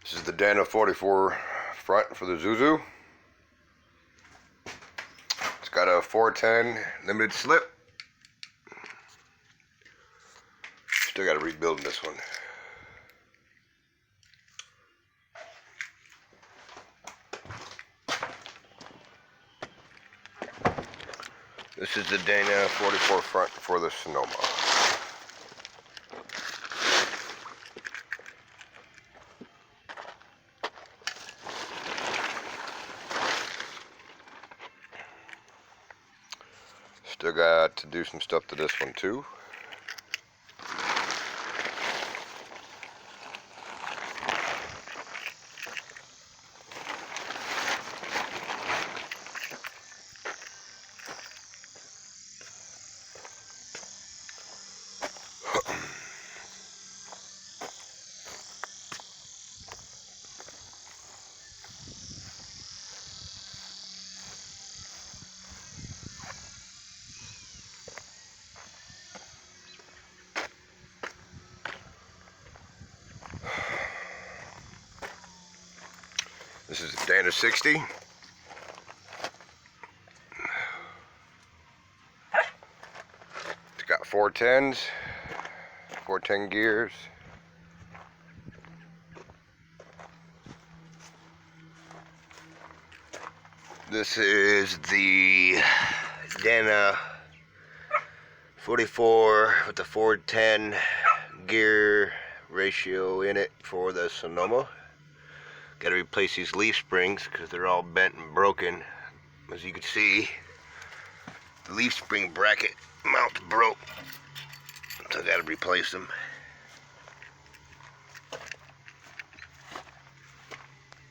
This is the Dana 44 front for the Zuzu. It's got a 410 limited slip. Still got to rebuild this one. This is the Dana 44 front for the Sonoma. Still got to do some stuff to this one too. This is the Dana 60. It's got 410s, 410 gears. This is the Dana 44 with the 410 gear ratio in it for the Sonoma. Got to replace these leaf springs because they're all bent and broken. As you can see, the leaf spring bracket mount broke, so I got to replace them.